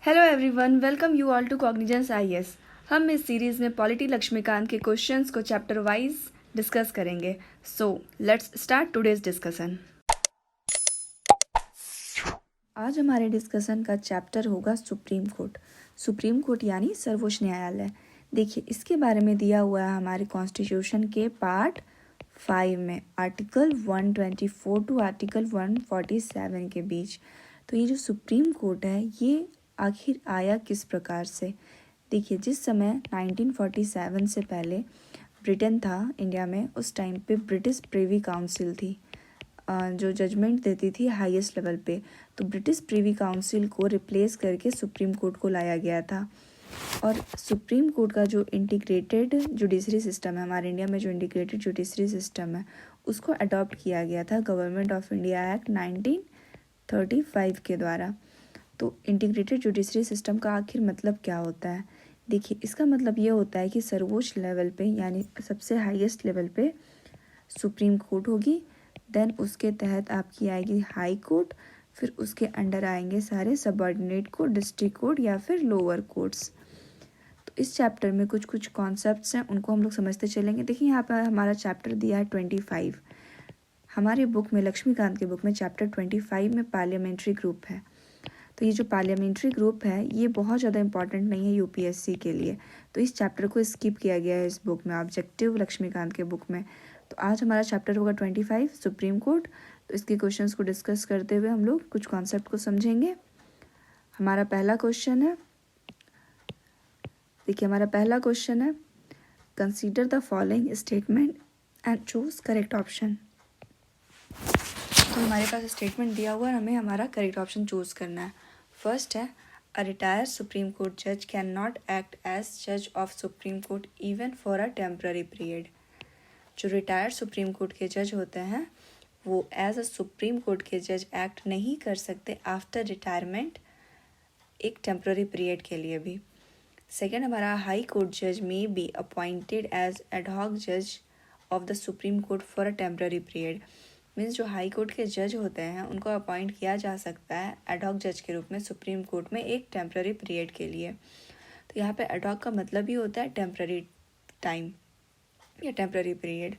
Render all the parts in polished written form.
Hello everyone, welcome you all to cognizance IAS. हम इस series में पॉलिटी लक्ष्मीकांत के क्वेश्चंस को चैप्टर वाइज डिस्कस करेंगे। So let's start today's discussion. आज हमारे डिस्कशन का चैप्टर होगा सुप्रीम कोर्ट। सुप्रीम कोर्ट यानी सर्वोच्च न्यायालय। देखिए, इसके बारे में दिया हुआ है हमारे कॉन्स्टिट्यूशन के पार्ट 5 में, आर्टिकल 124 टू आर्टिकल 147 के बीच। तो ये जो सुप्रीम कोर्ट है ये आखिर आया किस प्रकार से? देखिए, जिस समय 1947 से पहले ब्रिटेन था इंडिया में, उस टाइम पे ब्रिटिश प्रिवी काउंसिल थी जो जजमेंट देती थी हाईएस्ट लेवल पे। तो ब्रिटिश प्रिवी काउंसिल को रिप्लेस करके सुप्रीम कोर्ट को लाया गया था। और सुप्रीम कोर्ट का जो इंटीग्रेटेड जुडिशरी सिस्टम है, हमारे इंडिया में जो इंटीग्रेटेड जुडिशरी सिस्टम है, उसको अडॉप्ट किया गया था गवर्नमेंट ऑफ इंडिया एक्ट 1935 के द्वारा। तो इंटीग्रेटेड जुडिशरी सिस्टम का आखिर मतलब क्या होता है? देखिए, इसका मतलब ये होता है कि सर्वोच्च लेवल पे यानी सबसे हाईएस्ट लेवल पे सुप्रीम कोर्ट होगी, देन उसके तहत आपकी आएगी हाई कोर्ट, फिर उसके अंडर आएंगे सारे सबऑर्डिनेट कोर्ट, डिस्ट्रिक्ट कोर्ट या फिर लोअर कोर्ट्स। तो इस चैप्टर में कुछ कुछ कॉन्सेप्ट्स हैं, उनको हम लोग समझते चलेंगे। देखिए, यहाँ पर हमारा चैप्टर दिया है 25। हमारे बुक में, लक्ष्मीकांत के बुक में, चैप्टर 25 में पार्लियामेंट्री ग्रुप है। तो ये जो पार्लियामेंट्री ग्रुप है ये बहुत ज़्यादा इंपॉर्टेंट नहीं है यूपीएससी के लिए, तो इस चैप्टर को स्किप किया गया है इस बुक में, ऑब्जेक्टिव लक्ष्मीकांत के बुक में। तो आज हमारा चैप्टर होगा 25 सुप्रीम कोर्ट। तो इसके क्वेश्चंस को डिस्कस करते हुए हम लोग कुछ कॉन्सेप्ट को समझेंगे। हमारा पहला क्वेश्चन है, देखिए हमारा पहला क्वेश्चन है, consider the following statement and choose correct option. तो हमारे पास स्टेटमेंट दिया हुआ है, हमें हमारा करेक्ट ऑप्शन चूज करना है। फर्स्ट है, अ रिटायर्ड सुप्रीम कोर्ट जज कैन नॉट एक्ट एज जज of Supreme court even for a temporary period. जो रिटायर्ड सुप्रीम कोर्ट के जज होते हैं वो एज अ सुप्रीम कोर्ट के जज एक्ट नहीं कर सकते आफ्टर रिटायरमेंट, एक टेम्पररी पीरियड के लिए भी। सेकेंड, हमारा हाई कोर्ट जज may be appointed as ad hoc जज of the supreme court for a temporary period. Means जो हाई कोर्ट के जज होते हैं उनको अपॉइंट किया जा सकता है एडहॉक जज के रूप में सुप्रीम कोर्ट में एक टेम्पररी पीरियड के लिए। तो यहाँ पे एडहॉक का मतलब ही होता है टेम्पररी टाइम या टेम्पररी पीरियड।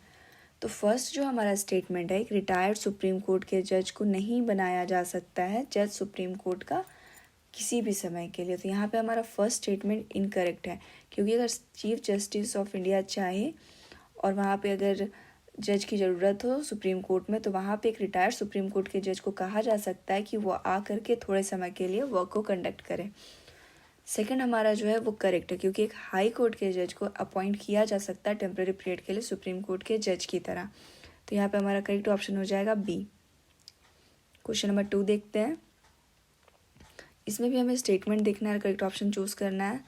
तो फर्स्ट जो हमारा स्टेटमेंट है, एक रिटायर्ड सुप्रीम कोर्ट के जज को नहीं बनाया जा सकता है जज सुप्रीम कोर्ट का किसी भी समय के लिए। तो यहाँ पे हमारा फर्स्ट स्टेटमेंट इनकरेक्ट है, क्योंकि अगर चीफ जस्टिस ऑफ इंडिया चाहे और वहाँ पे अगर जज की ज़रूरत हो सुप्रीम कोर्ट में, तो वहाँ पे एक रिटायर्ड सुप्रीम कोर्ट के जज को कहा जा सकता है कि वो आ करके थोड़े समय के लिए वर्क को कंडक्ट करें। सेकंड हमारा जो है वो करेक्ट है, क्योंकि एक हाई कोर्ट के जज को अपॉइंट किया जा सकता है टेम्पररी पीरियड के लिए सुप्रीम कोर्ट के जज की तरह। तो यहाँ पे हमारा करेक्ट ऑप्शन हो जाएगा बी। क्वेश्चन नंबर 2 देखते हैं। इसमें भी हमें स्टेटमेंट देखना है, करेक्ट ऑप्शन चूज करना है।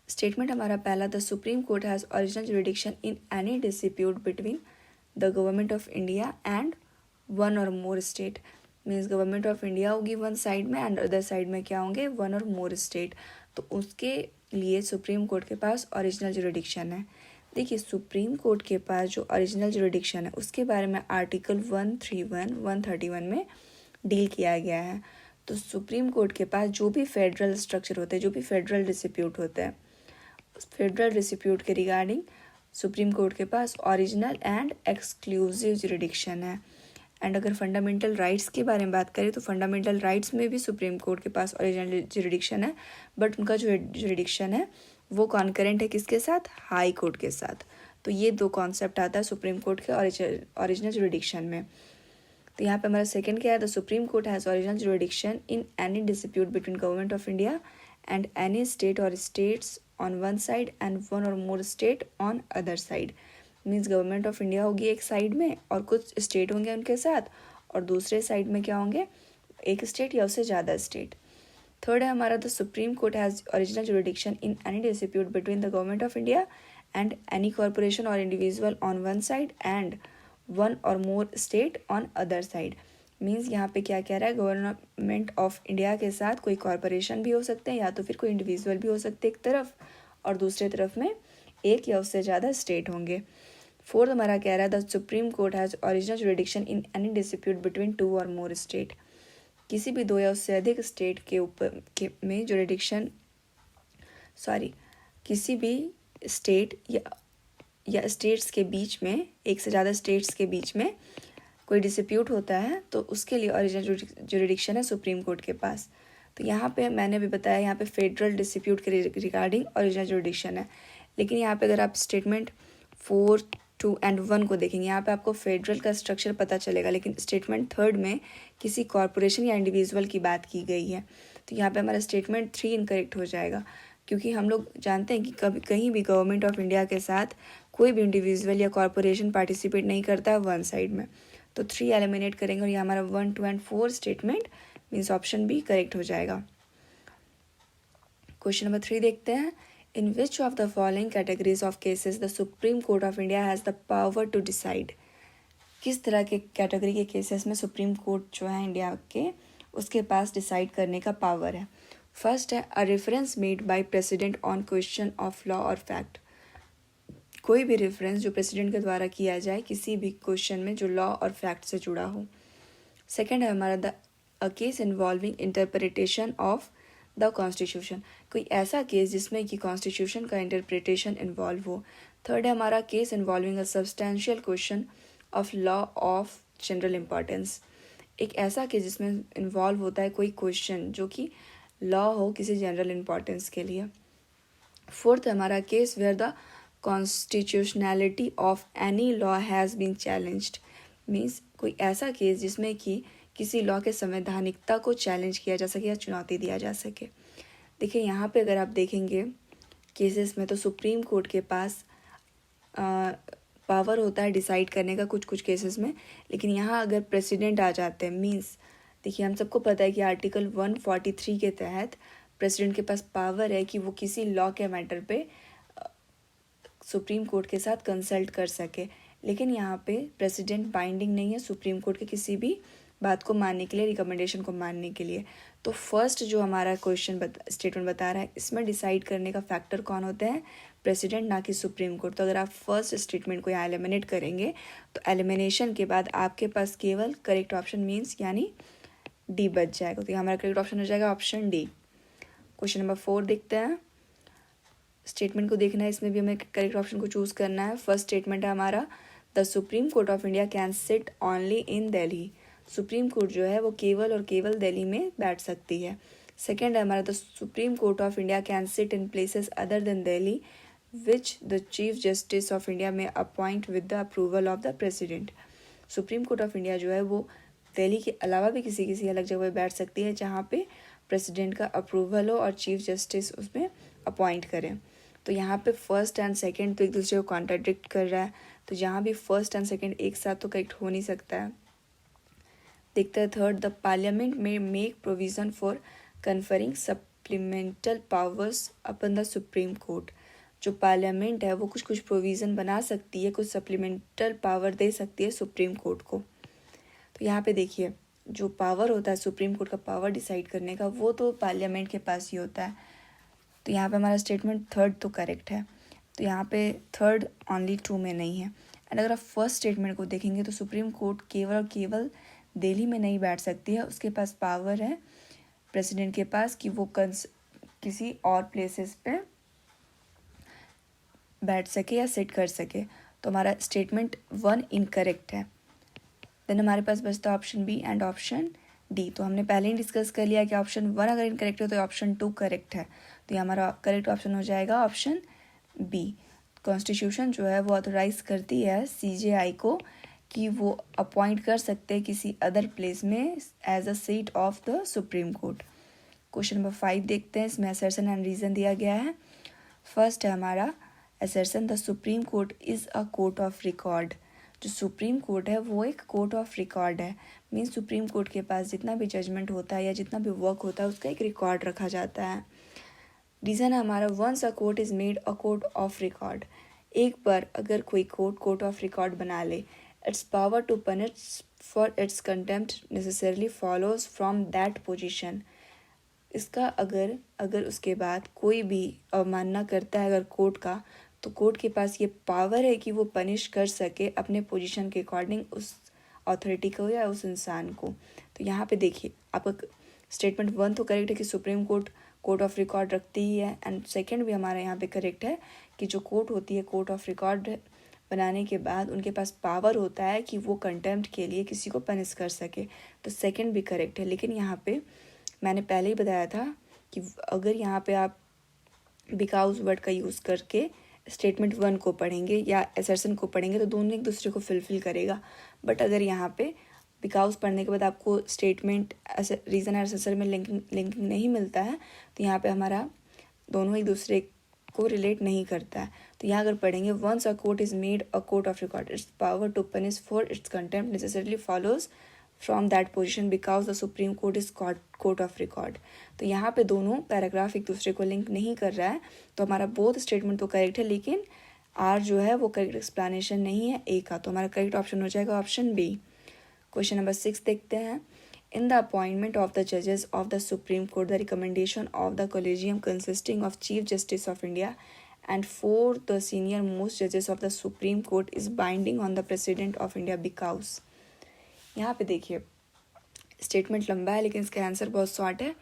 स्टेटमेंट हमारा पहला, the supreme court has original jurisdiction in any dispute between the government of India and one or more state. Means government of India होगी वन साइड में एंड अदर साइड में क्या होंगे, one or more state. तो उसके लिए supreme court के पास original jurisdiction है। देखिए, सुप्रीम कोर्ट के पास जो ओरिजिनल जुरिडिक्शन है उसके बारे में आर्टिकल 131, 131 में डील किया गया है। तो सुप्रीम कोर्ट के पास जो भी फेडरल स्ट्रक्चर होते हैं, जो भी फेडरल डिस्प्यूट होते हैं, उस फेडरल डिस्प्यूट के रिगार्डिंग सुप्रीम कोर्ट के पास ओरिजिनल एंड एक्सक्लूसिव जुरिडिक्शन है। एंड अगर फंडामेंटल राइट्स के बारे में बात करें तो फंडामेंटल राइट्स में भी सुप्रीम कोर्ट के पास ओरिजिनल जुरिडिक्शन है, बट उनका जो जुरिडिक्शन है वो कॉन्करेंट है किसके साथ, हाई कोर्ट के साथ। तो ये दो कॉन्सेप्ट आता है सुप्रीम कोर्ट के ओरिजिनल जुरिडिक्शन में। तो यहाँ पे हमारा सेकंड क्या है, the supreme court has original jurisdiction in any dispute between government of India and any state or states on one side and one or more state on other side. Means government of India होगी एक side में और कुछ state होंगे उनके साथ, और दूसरे साइड में क्या होंगे, एक स्टेट या उससे ज़्यादा स्टेट। थर्ड है हमारा, the supreme court has original jurisdiction in any dispute between the government of India and any corporation or individual on one side and one or more state on other side. Means यहाँ पे क्या कह रहा है, government of India के साथ कोई corporation भी हो सकते हैं या तो फिर कोई इंडिविजुअल भी हो सकते हैं एक तरफ, और दूसरे तरफ में एक या उससे ज़्यादा स्टेट होंगे। फोर्थ हमारा कह रहा है, the supreme court has original jurisdiction in any dispute between two और मोर स्टेट। किसी भी दो या उससे अधिक स्टेट के ऊपर में जुरिडिक्शन किसी भी स्टेट या स्टेट्स के बीच में, एक से ज़्यादा स्टेट्स के बीच में कोई डिस्प्यूट होता है तो उसके लिए ओरिजिनल जुरिडिक्शन है सुप्रीम कोर्ट के पास। तो यहाँ पे मैंने भी बताया, यहाँ पे फेडरल डिस्प्यूट के रिगार्डिंग ओरिजिनल जुरिडिक्शन है। लेकिन यहाँ पे अगर आप स्टेटमेंट 4, 2 and 1 को देखेंगे, यहाँ पे आपको फेडरल का स्ट्रक्चर पता चलेगा, लेकिन स्टेटमेंट 3 में किसी कॉरपोरेशन या इंडिविजुअल की बात की गई है। तो यहाँ पे हमारा स्टेटमेंट 3 इनकरेक्ट हो जाएगा, क्योंकि हम लोग जानते हैं कि कभी कहीं भी गवर्नमेंट ऑफ इंडिया के साथ कोई भी इंडिविजुअल या कॉरपोरेशन पार्टिसिपेट नहीं करता है वन साइड में। तो 3 एलिमिनेट करेंगे और ये हमारा 1, 2 and 4 statement means option B correct हो जाएगा। क्वेश्चन नंबर 3 देखते हैं। In which of the following categories of cases the supreme court of India has the power to decide. किस तरह के कैटेगरी के केसेस में सुप्रीम कोर्ट जो है इंडिया के, उसके पास डिसाइड करने का पावर है। फर्स्ट है a reference made by president on question of law और फैक्ट। कोई भी रेफरेंस जो प्रेसिडेंट के द्वारा किया जाए किसी भी क्वेश्चन में जो लॉ और फैक्ट से जुड़ा हो। सेकेंड है हमारा a case involving interpretation of the constitution. कोई ऐसा केस जिसमें कि कॉन्स्टिट्यूशन का इंटरप्रिटेशन इन्वॉल्व हो। थर्ड है हमारा case involving a substantial question of law of general importance. एक ऐसा केस जिसमें इन्वॉल्व होता है कोई क्वेश्चन जो कि लॉ हो किसी जनरल इम्पॉर्टेंस के लिए। फोर्थ हमारा case where the constitutionality of any law has been challenged. Means कोई ऐसा केस जिसमें कि किसी लॉ के संवैधानिकता को चैलेंज किया जा सके या चुनौती दिया जा सके। देखिए यहाँ पे अगर आप देखेंगे केसेस में तो सुप्रीम कोर्ट के पास पावर होता है डिसाइड करने का कुछ कुछ केसेस में, लेकिन यहाँ अगर प्रेसिडेंट आ जाते हैं मीन्स देखिए हम सबको पता है कि आर्टिकल 143 के तहत प्रेसिडेंट के पास पावर है कि वो किसी लॉ के मैटर पे सुप्रीम कोर्ट के साथ कंसल्ट कर सके। लेकिन यहाँ पे प्रेसिडेंट बाइंडिंग नहीं है सुप्रीम कोर्ट के किसी भी बात को मानने के लिए, रिकमेंडेशन को मानने के लिए। तो फर्स्ट जो हमारा स्टेटमेंट बता रहा है इसमें डिसाइड करने का फैक्टर कौन होते हैं, प्रेसिडेंट, ना कि सुप्रीम कोर्ट। तो अगर आप फर्स्ट स्टेटमेंट को यहाँ एलिमिनेट करेंगे तो एलिमिनेशन के बाद आपके पास केवल करेक्ट ऑप्शन मीन्स यानी डी बच जाएगा। तो हमारा करेक्ट ऑप्शन हो जाएगा ऑप्शन डी। क्वेश्चन नंबर 4 देखते हैं। स्टेटमेंट को देखना है, इसमें भी हमें करेक्ट ऑप्शन को चूज करना है। फर्स्ट स्टेटमेंट है हमारा the supreme court of India can seat only in Delhi. Supreme court जो है वो केवल और केवल दिल्ली में बैठ सकती है। सेकेंड है हमारा the supreme court of India can sit in places other than Delhi which the chief justice of India may appoint with the approval of the president. Supreme court of India जो है वो दिल्ली के अलावा भी किसी अलग जगह पर बैठ सकती है जहाँ पे प्रेसिडेंट का अप्रूवल हो और चीफ जस्टिस उसमें अपॉइंट करें। तो यहाँ पे फर्स्ट एंड सेकंड तो एक दूसरे को कॉन्ट्राडिक्ट कर रहा है, तो यहाँ भी फर्स्ट एंड सेकंड एक साथ तो करेक्ट हो नहीं सकता है। देखते हैं थर्ड द पार्लियामेंट में make provision for conferring supplemental powers upon the supreme court. जो पार्लियामेंट है वो कुछ कुछ प्रोविज़न बना सकती है, कुछ सप्लीमेंटल पावर दे सकती है सुप्रीम कोर्ट को। तो यहाँ पे देखिए जो पावर होता है सुप्रीम कोर्ट का पावर डिसाइड करने का वो तो पार्लियामेंट के पास ही होता है। तो यहाँ पे हमारा स्टेटमेंट थर्ड तो करेक्ट है। तो यहाँ पे थर्ड ओनली 2 में नहीं है। एंड अगर आप फर्स्ट स्टेटमेंट को देखेंगे तो सुप्रीम कोर्ट केवल और केवल दिल्ली में नहीं बैठ सकती है, उसके पास पावर है प्रेसिडेंट के पास कि वो किसी और प्लेसेस पे बैठ सके या सिट कर सके। तो हमारा स्टेटमेंट 1 इनकरेक्ट है। देन हमारे पास बचता option B and option D. तो हमने पहले ही डिस्कस कर लिया कि ऑप्शन 1 अगर इनकरेक्ट हो तो ऑप्शन 2 करेक्ट है। तो ये हमारा करेक्ट ऑप्शन हो जाएगा ऑप्शन बी। कॉन्स्टिट्यूशन जो है वो ऑथोराइज करती है सीजेआई को कि वो अपॉइंट कर सकते हैं किसी अदर प्लेस में as a seat of the supreme Court. Question number 5 देखते हैं, इसमें असर्शन एंड रीज़न दिया गया है। फर्स्ट है हमारा assertion the supreme court is a court of record. जो सुप्रीम कोर्ट है वो एक कोर्ट ऑफ रिकॉर्ड है। मीन्स सुप्रीम कोर्ट के पास जितना भी जजमेंट होता है या जितना भी वर्क होता है उसका एक रिकॉर्ड रखा जाता है। रीज़न है हमारा once a court is made a court of record. एक बार अगर कोई कोर्ट ऑफ रिकॉर्ड बना ले, its power to punish for its contempt necessarily follows from that position. इसका अगर उसके बाद कोई भी अवमानना करता है अगर कोर्ट का, तो कोर्ट के पास ये पावर है कि वो पनिश कर सके अपने पोजीशन के अकॉर्डिंग उस अथॉरिटी को या उस इंसान को। तो तो यहाँ पे देखिए आपका स्टेटमेंट 1 तो करेक्ट है कि supreme court court of record रखती ही है, एंड सेकंड भी हमारा यहाँ पे करेक्ट है कि जो कोर्ट होती है कोर्ट ऑफ रिकॉर्ड बनाने के बाद उनके पास पावर होता है कि वो कंटेम्प्ट के लिए किसी को पनिश कर सके, तो सेकंड भी करेक्ट है। लेकिन यहाँ पे मैंने पहले ही बताया था कि अगर यहाँ पे आप बिकॉज वर्ड का यूज़ करके स्टेटमेंट 1 को पढ़ेंगे या असर्शन को पढ़ेंगे तो दोनों एक दूसरे को फिलफिल करेगा, बट अगर यहाँ पे बिकॉज पढ़ने के बाद आपको स्टेटमेंट रीज़न और असर्शन में लिंकिंग नहीं मिलता है तो यहाँ पे हमारा दोनों एक दूसरे को रिलेट नहीं करता है। तो यहाँ अगर पढ़ेंगे once a court is made a court of record its power to punish for its contempt necessarily follows from that position because the supreme Court is court of record. तो यहाँ पे दोनों पैराग्राफ एक दूसरे को लिंक नहीं कर रहा है, तो हमारा बोथ स्टेटमेंट तो करेक्ट है, लेकिन आर जो है वो करेक्ट एक्सप्लेनेशन नहीं है ए का, तो हमारा करेक्ट ऑप्शन हो जाएगा ऑप्शन बी। क्वेश्चन नंबर 6 देखते हैं। In the appointment of the judges of the Supreme Court, the recommendation of the Collegium consisting of Chief Justice of India and 4 the senior most judges of the Supreme Court is binding on the President of India because यहाँ पे देखिए statement लंबा है लेकिन इसका answer बहुत short है।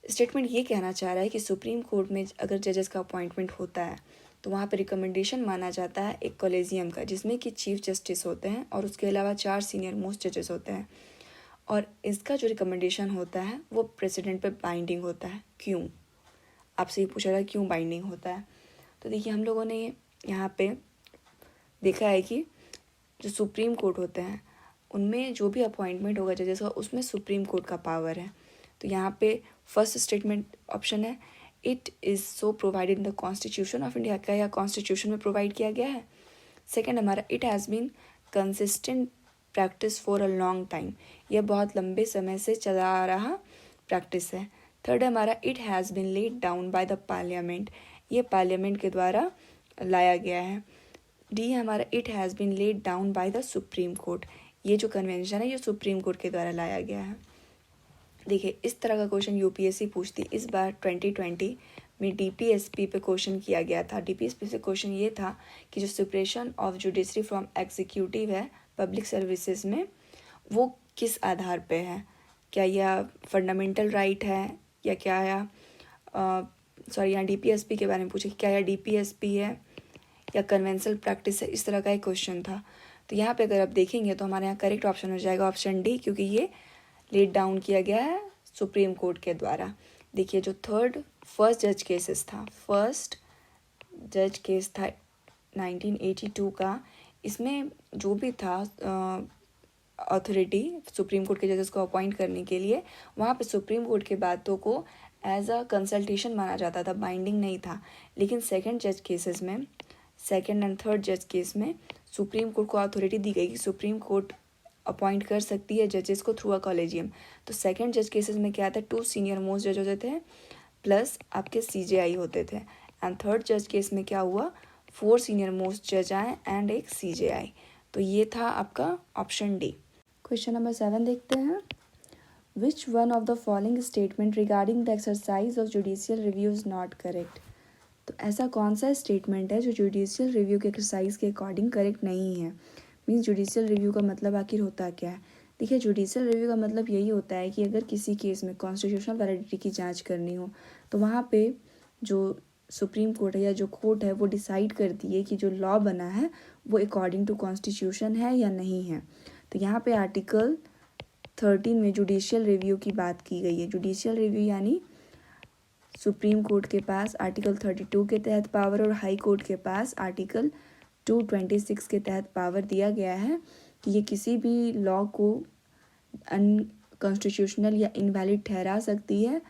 Statement ये कहना चाह रहा है कि सुप्रीम कोर्ट में अगर जजेस का अपॉइंटमेंट होता है तो वहाँ पे रिकमेंडेशन माना जाता है एक कॉलेजियम का जिसमें कि चीफ जस्टिस होते हैं और उसके अलावा 4 सीनियर मोस्ट जजेस होते हैं, और इसका जो रिकमेंडेशन होता है वो प्रेसिडेंट पे बाइंडिंग होता है। क्यों, आपसे ये पूछा था क्यों बाइंडिंग होता है, तो देखिए हम लोगों ने यहाँ पे देखा है कि जो सुप्रीम कोर्ट होते हैं उनमें जो भी अपॉइंटमेंट होगा जजेस का उसमें सुप्रीम कोर्ट का पावर है। तो यहाँ पे फर्स्ट स्टेटमेंट ऑप्शन है it is so provided in the constitution of India, क्या यह कॉन्स्टिट्यूशन में प्रोवाइड किया गया है। सेकेंड हमारा it has been consistent practice for a long time, यह बहुत लंबे समय से चला आ रहा प्रैक्टिस है। थर्ड हमारा it has been laid down by the parliament, ये पार्लियामेंट के द्वारा लाया गया है। डी हमारा it has been laid down by the supreme Court, ये जो कन्वेंशन है ये सुप्रीम कोर्ट के द्वारा लाया गया है। देखिए इस तरह का क्वेश्चन यूपीएससी पूछती, इस बार 2020 में डीपीएसपी पे क्वेश्चन किया गया था। डीपीएसपी से क्वेश्चन ये था कि जो separation of judiciary from executive है पब्लिक सर्विसेज में वो किस आधार पे है, क्या यह फंडामेंटल राइट है या क्या यह यहाँ डीपीएसपी के बारे में पूछे क्या यह डीपीएसपी है या कन्वेंशनल प्रैक्टिस है, इस तरह का एक क्वेश्चन था। तो यहाँ पे अगर आप देखेंगे तो हमारे यहाँ करेक्ट ऑप्शन हो जाएगा ऑप्शन डी, क्योंकि ये लेट डाउन किया गया है सुप्रीम कोर्ट के द्वारा। देखिए जो फर्स्ट जज केसेस था, फर्स्ट जज केस था 1982 का, इसमें जो भी था अथॉरिटी सुप्रीम कोर्ट के जजेस को अपॉइंट करने के लिए, वहाँ पे सुप्रीम कोर्ट के बातों को एज अ कंसल्टेशन माना जाता था, बाइंडिंग नहीं था। लेकिन सेकंड जज केसेस में, सेकंड एंड थर्ड जज केस में सुप्रीम कोर्ट को अथॉरिटी दी गई कि सुप्रीम कोर्ट अपॉइंट कर सकती है जजेस को थ्रू अ कॉलेजियम। तो सेकंड जज केसेस में क्या था, 2 सीनियर मोस्ट जज होते थे प्लस आपके सीजेआई होते थे, एंड थर्ड जज केस में क्या हुआ 4 सीनियर मोस्ट जज आए एंड एक सीजेआई। तो ये था आपका ऑप्शन डी। क्वेश्चन नंबर 7 देखते हैं। Which one of the following statement regarding the exercise of judicial review is not correct. तो ऐसा कौन सा स्टेटमेंट है जो जुडिशियल रिव्यू के एक्सरसाइज के अकॉर्डिंग करेक्ट नहीं है। मीन्स जुडिशियल रिव्यू का मतलब आखिर होता क्या है। देखिए जुडिशियल रिव्यू का मतलब यही होता है कि अगर किसी केस में कॉन्स्टिट्यूशनल वैलिडिटी की जांच करनी हो तो वहाँ पे जो सुप्रीम कोर्ट है या जो कोर्ट है वो डिसाइड करती है कि जो लॉ बना है वो अकॉर्डिंग टू कॉन्स्टिट्यूशन है या नहीं है। तो यहाँ पे आर्टिकल 13 में जुडिशियल रिव्यू की बात की गई है। जुडिशियल रिव्यू यानी सुप्रीम कोर्ट के पास आर्टिकल 32 के तहत पावर और हाई कोर्ट के पास आर्टिकल 226 के तहत पावर दिया गया है कि ये किसी भी लॉ को अनकॉन्स्टिट्यूशनल या इनवैलिड ठहरा सकती है।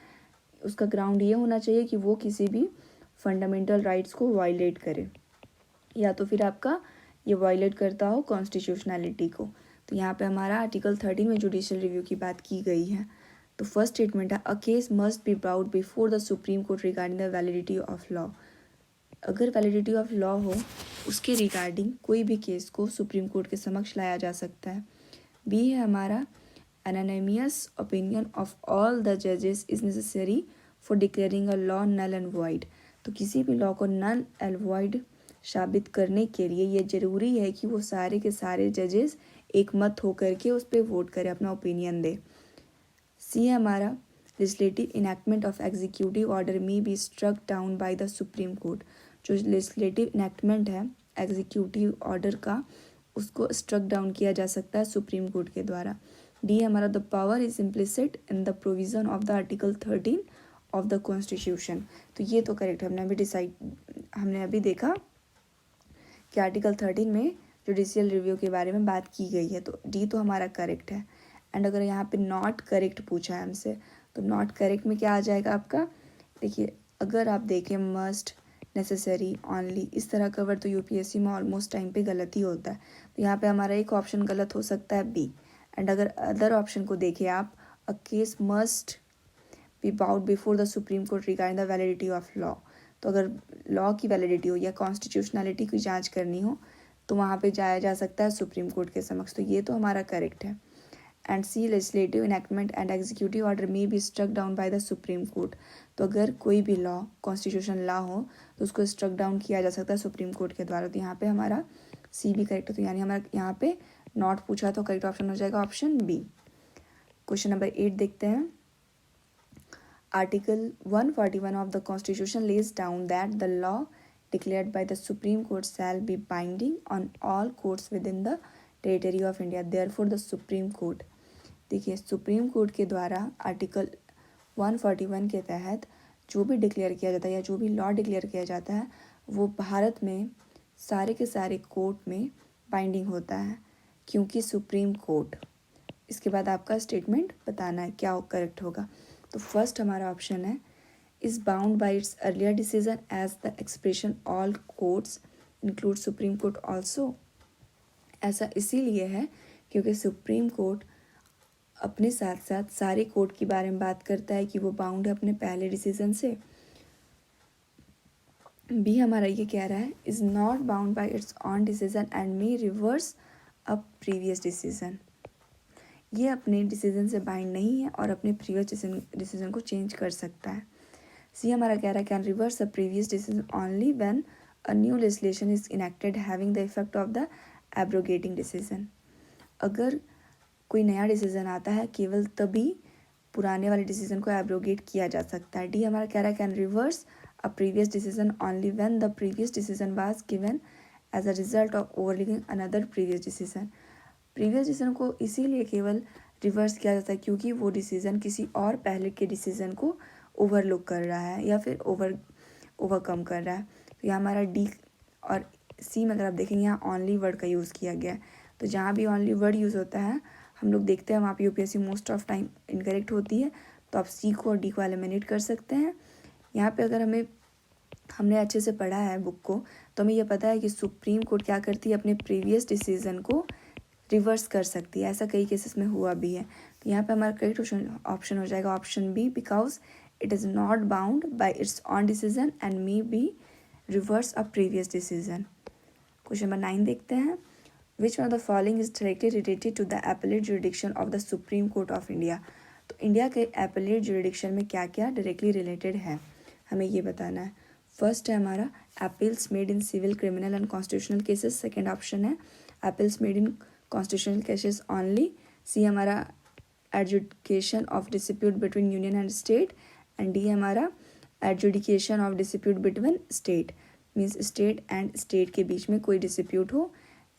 उसका ग्राउंड ये होना चाहिए कि वो किसी भी फंडामेंटल राइट्स को वायलेट करे या तो फिर आपका ये वायलेट करता हो कॉन्स्टिट्यूशनलिटी को। तो यहाँ पे हमारा आर्टिकल 13 में जुडिशियल रिव्यू की बात की गई है। तो फर्स्ट स्टेटमेंट है a case must be brought before the supreme court regarding the validity of law. अगर वैलिडिटी ऑफ लॉ हो उसके रिगार्डिंग कोई भी केस को सुप्रीम कोर्ट के समक्ष लाया जा सकता है। बी है हमारा unanimous opinion of all the जजेस is necessary for declaring a law null and void. तो किसी भी लॉ को नल एंड वॉइड साबित करने के लिए ये ज़रूरी है कि वो सारे के सारे जजेस एक मत होकर के उस पर वोट करें, अपना ओपिनियन दे। सी है हमारा legislative enactment of executive order may be struck down by the supreme court. जो लेजिस्लेटिव इनैक्टमेंट है एग्जीक्यूटिव ऑर्डर का, उसको स्ट्रक डाउन किया जा सकता है सुप्रीम कोर्ट के द्वारा। डी हमारा the power is implicit in the provision of the article 13 of the constitution. तो ये तो करेक्ट है, हमने अभी देखा कि आर्टिकल 13 में जुडिशियल रिव्यू के बारे में बात की गई है, तो डी तो हमारा करेक्ट है। एंड अगर यहाँ पे नॉट करेक्ट पूछा है हमसे, तो नॉट करेक्ट में क्या आ जाएगा आपका, देखिए अगर आप देखें मस्ट, नेसेसरी, ऑनली, इस तरह का वर्ड तो यूपीएससी में ऑलमोस्ट टाइम पे गलत ही होता है। तो यहाँ पे हमारा एक ऑप्शन गलत हो सकता है बी। एंड अगर अदर ऑप्शन को देखें आप, a case must be bowed before the supreme court regarding the validity of law. तो अगर लॉ की वैलिडिटी हो या कॉन्स्टिट्यूशनलिटी की जांच करनी हो तो वहाँ पे जाया जा सकता है सुप्रीम कोर्ट के समक्ष। तो ये तो हमारा करेक्ट है। And C legislative enactment and executive order may be struck down by the supreme court. तो अगर कोई भी लॉ कॉन्स्टिट्यूशन लॉ हो तो उसको स्ट्रक डाउन किया जा सकता है सुप्रीम कोर्ट के द्वारा। तो यहाँ पे हमारा सी भी करेक्ट है। तो यानी हमारा यहाँ पे नॉट पूछा तो करेक्ट ऑप्शन हो जाएगा ऑप्शन बी। क्वेश्चन नंबर 8 देखते हैं। Article 141 of the Constitution lays down that the law declared by the Supreme Court shall be binding on all courts within the territory of India. Therefore, the Supreme Court, देखिए supreme court के द्वारा article 141 के तहत जो भी declare किया जाता है या जो भी लॉ डिक्लेयर किया जाता है वो भारत में सारे के सारे कोर्ट में बाइंडिंग होता है, क्योंकि सुप्रीम कोर्ट। इसके बाद आपका स्टेटमेंट बताना है क्या करेक्ट होगा। तो फर्स्ट हमारा ऑप्शन है is bound by its earlier decision as the expression all courts include Supreme Court also. ऐसा इसीलिए है क्योंकि सुप्रीम कोर्ट अपने साथ साथ सारे कोर्ट के बारे में बात करता है कि वो बाउंड है अपने पहले डिसीजन से। बी हमारा ये कह रहा है is not bound by its own decision and may reverse a previous decision. ये अपने डिसीजन से बाइंड नहीं है और अपने प्रीवियस डिसीजन को चेंज कर सकता है। सी हमारा कह रहा है can reverse a previous decision only when a new legislation is enacted having the effect of the abrogating decision. अगर कोई नया डिसीजन आता है केवल तभी पुराने वाले डिसीजन को एब्रोगेट किया जा सकता है। डी हमारा कह रहा है can reverse a previous decision only when the previous decision was given as a result of overlooking another previous decision. Previous decision को इसीलिए केवल रिवर्स किया जाता है क्योंकि वो डिसीजन किसी और पहले के डिसीजन को ओवरलुक कर रहा है या फिर ओवरकम कर रहा है। तो यहाँ हमारा डी और सी में अगर आप देखेंगे यहाँ ऑनली वर्ड का यूज़ किया गया है। तो जहाँ भी ऑनली वर्ड यूज़ होता है हम लोग देखते हैं वहाँ पे UPSC most of time incorrect होती है। तो आप सी को और डी को एलिमिनेट कर सकते हैं। यहाँ पे अगर हमने अच्छे से पढ़ा है बुक को तो हमें यह पता है कि सुप्रीम कोर्ट क्या करती है, अपने प्रीवियस डिसीजन को रिवर्स कर सकती है। ऐसा कई केसेस में हुआ भी है। तो यहाँ पे हमारा करेक्ट ऑप्शन हो जाएगा option B, because it is not bound by its own decision and may be reverse a previous decision. Question number 9 देखते हैं। Which one of the following is directly related to the appellate jurisdiction of the supreme court of India. तो India के appellate jurisdiction में क्या क्या directly related है हमें ये बताना है। फर्स्ट है हमारा appeals made in civil, criminal and constitutional cases. Second option है appeals made in constitutional cases only. C हमारा adjudication of dispute between union and state. And D हमारा adjudication of dispute between state, means state and state के बीच में कोई dispute हो।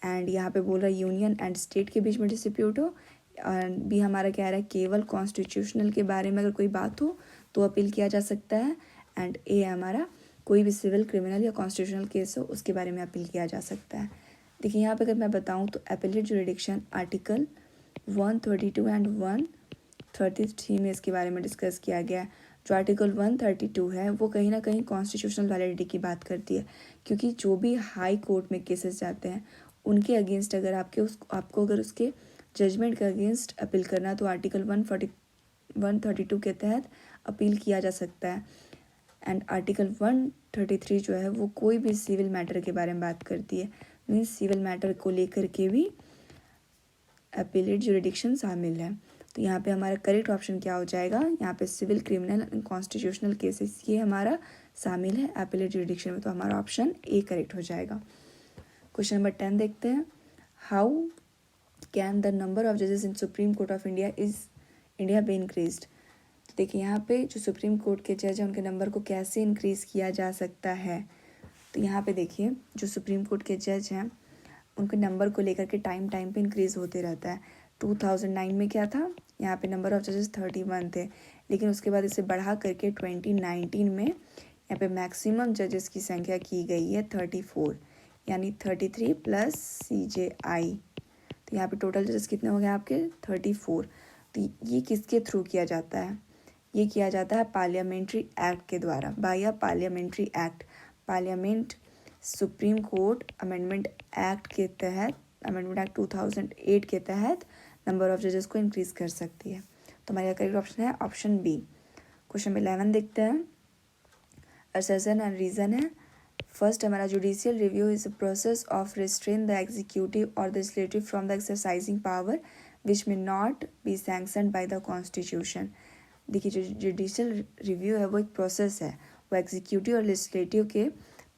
And यहाँ पे बोल रहा है यूनियन एंड स्टेट के बीच में डिस्प्यूट हो। और बी हमारा कह रहा है केवल कॉन्स्टिट्यूशनल के बारे में अगर कोई बात हो तो अपील किया जा सकता है। एंड ए हमारा कोई भी सिविल, क्रिमिनल या कॉन्स्टिट्यूशनल केस हो उसके बारे में अपील किया जा सकता है। देखिए यहाँ पे अगर मैं बताऊँ तो एपेलेट जुरिडिक्शन आर्टिकल 132 एंड 133 में इसके बारे में डिस्कस किया गया है। जो आर्टिकल 132 है वो कहीं ना कहीं कॉन्स्टिट्यूशनल वैलिडिटी की बात करती है, क्योंकि जो भी हाई कोर्ट में केसेस जाते हैं उनके अगेंस्ट अगर आपको अगर उसके जजमेंट के अगेंस्ट अपील करना तो आर्टिकल 132 के तहत अपील किया जा सकता है। एंड आर्टिकल 133 जो है वो कोई भी सिविल मैटर के बारे में बात करती है, मीन्स सिविल मैटर को लेकर के भी एपेलेट जुरिडिक्शन शामिल है। तो यहाँ पे हमारा करेक्ट ऑप्शन क्या हो जाएगा, यहाँ पे civil, criminal and constitutional cases ये हमारा शामिल है एपेलेट जुरिडिक्शन में। तो हमारा ऑप्शन ए करेक्ट हो जाएगा। क्वेश्चन नंबर 10 देखते हैं। How can the number of जजेस in Supreme court of India is India be increased. तो देखिए यहाँ पे जो सुप्रीम कोर्ट के जज हैं उनके नंबर को कैसे इंक्रीज़ किया जा सकता है। तो यहाँ पे देखिए जो सुप्रीम कोर्ट के जज हैं उनके नंबर को लेकर के टाइम पे इंक्रीज़ होते रहता है। 2009 में क्या था, यहाँ पे नंबर ऑफ जजेस 31 थे, लेकिन उसके बाद इसे बढ़ा करके 2019 में यहाँ पे मैक्सिमम जजेस की संख्या की गई है 34, यानी 33 प्लस CJI। तो यहाँ पे टोटल जजेस कितने हो गए आपके 34। तो ये किसके थ्रू किया जाता है, ये किया जाता है पार्लियामेंट्री एक्ट के द्वारा, by parliamentary act. Parliament Supreme Court amendment act के तहत, अमेंडमेंट एक्ट 2008 के तहत नंबर ऑफ जजेस को इंक्रीज कर सकती है। तो हमारा करेक्ट ऑप्शन है ऑप्शन बी। क्वेश्चन 11 देखते हैं। असर्शन एंड रीजन है। फर्स्ट हमारा judicial review is a process of restrain the executive और the legislative from the exercising power which may not be sanctioned by the constitution. देखिए जो judicial review है वो एक प्रोसेस है, वो एग्जीक्यूटिव और लेजिस्लेटिव के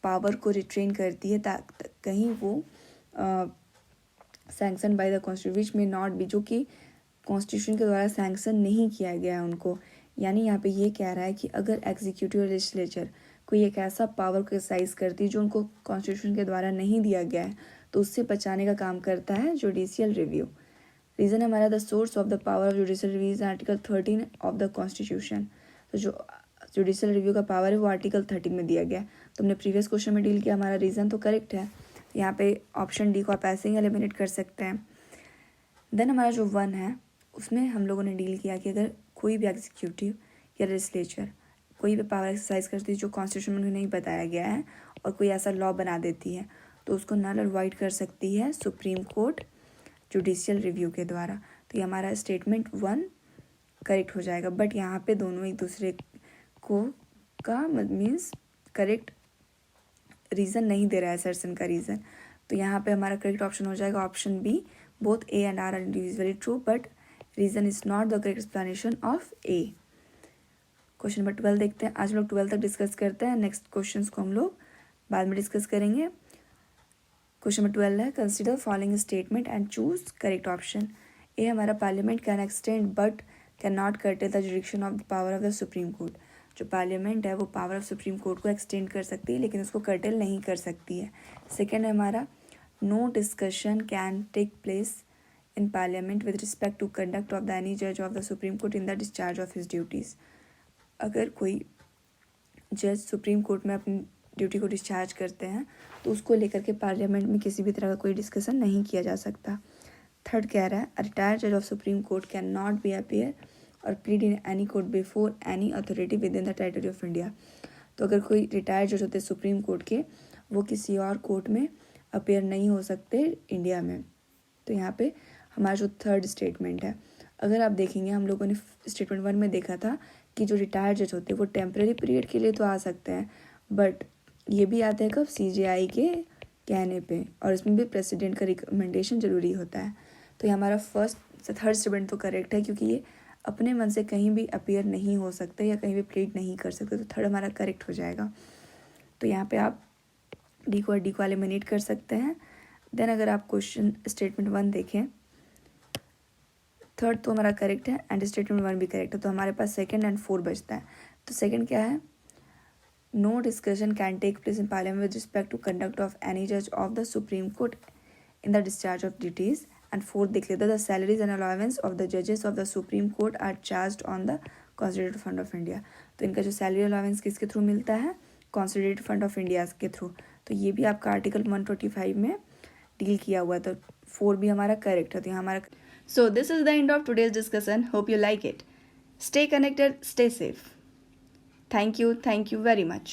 पावर को रिट्रेन करती है ताकि कहीं वो sanction bye the constitution which may not B, जो कि कॉन्स्टिट्यूशन के द्वारा सैंक्शन नहीं किया गया है उनको। यानी यहाँ पे ये कह रहा है कि अगर एग्जीक्यूटिव और लेजिस्लेचर कोई एक ऐसा पावर को एक्सरसाइज करती है जो उनको कॉन्स्टिट्यूशन के द्वारा नहीं दिया गया है, तो उससे बचाने का काम करता है जुडिशियल रिव्यू। रीज़न है हमारा the source of the power of judicial review is article 13 of the constitution. तो जो जुडिशियल रिव्यू का पावर है वो आर्टिकल 13 में दिया गया है। तो हमने प्रीवियस क्वेश्चन में डील किया, हमारा रीज़न तो करेक्ट है। यहाँ पे ऑप्शन डी को आप ऐसे ही एलिमिनेट कर सकते हैं। देन हमारा जो 1 है उसमें हम लोगों ने डील किया कि अगर कोई भी एग्जीक्यूटिव या लेजिस्लेचर कोई भी पावर एक्सरसाइज करती है जो कॉन्स्टिट्यूशन में नहीं बताया गया है और कोई ऐसा लॉ बना देती है, तो उसको नल और वाइड कर सकती है सुप्रीम कोर्ट जुडिशियल रिव्यू के द्वारा। तो ये हमारा स्टेटमेंट 1 करेक्ट हो जाएगा। बट यहाँ पे दोनों एक दूसरे को का मीन्स करेक्ट रीज़न नहीं दे रहा है, असर्शन का रीज़न। तो यहाँ पे हमारा करेक्ट ऑप्शन हो जाएगा option B. Both A and R individually true but reason is not the correct explanation of A. Question number 12 देखते हैं। आज हम लोग 12 तक डिस्कस करते हैं, नेक्स्ट क्वेश्चंस को हम लोग बाद में डिस्कस करेंगे। क्वेश्चन नंबर 12 है consider following statement and choose correct option. A हमारा parliament can extend but can not curtail the jurisdiction of the power of the supreme court. जो पार्लियामेंट है वो पावर ऑफ सुप्रीम कोर्ट को extend कर सकती है लेकिन उसको कर्टेल नहीं कर सकती है। सेकेंड है हमारा no discussion can take place in parliament with respect to conduct of the any जज of the supreme Court in the discharge of his duties. अगर कोई जज सुप्रीम कोर्ट में अपनी ड्यूटी को डिस्चार्ज करते हैं तो उसको लेकर के पार्लियामेंट में किसी भी तरह का कोई डिस्कशन नहीं किया जा सकता। थर्ड कह रहा है अ रिटायर्ड जज of Supreme Court can not be appear or plead in any court before any authority within the territory of India. तो अगर कोई रिटायर्ड जज होते हैं सुप्रीम कोर्ट के, वो किसी और कोर्ट में अपीयर नहीं हो सकते इंडिया में। तो यहाँ पे हमारा जो थर्ड स्टेटमेंट है, अगर आप देखेंगे हम लोगों ने स्टेटमेंट 1 में देखा था कि जो रिटायर्ड जज होते हैं वो टेम्प्रेरी पीरियड के लिए तो आ सकते हैं, बट ये भी आते हैं कब, CJI के कहने पे, और इसमें भी प्रेसिडेंट का रिकमेंडेशन ज़रूरी होता है। तो ये हमारा थर्ड स्टेटमेंट तो करेक्ट है क्योंकि ये अपने मन से कहीं भी अपीयर नहीं हो सकते या कहीं भी प्लीड नहीं कर सकते, तो थर्ड हमारा करेक्ट हो जाएगा। तो यहाँ पे आप डी को एलिमिनेट कर सकते हैं। देन अगर आप क्वेश्चन स्टेटमेंट 1 देखें, थर्ड तो हमारा करेक्ट है एंड स्टेटमेंट 1 भी करेक्ट है, तो हमारे पास सेकंड एंड 4 बचता है। तो सेकंड क्या है, no discussion can take place in parliament with respect to conduct of any जज of the supreme Court in the discharge of duties. And 4 देख लेते हैं, the salaries and allowance of the जजेस of the supreme Court are charged on the constituted fund of India. तो इनका जो salary allowance किसके through मिलता है, कॉन्स्टिट्यूटेड फंड ऑफ इंडिया के थ्रू। तो ये भी आपका आर्टिकल 125 में डील किया हुआ है, तो 4 भी हमारा करेक्ट है। तो यहाँ हमारा So this is the end of today's discussion. Hope you like it. Stay connected, stay safe. Thank you very much.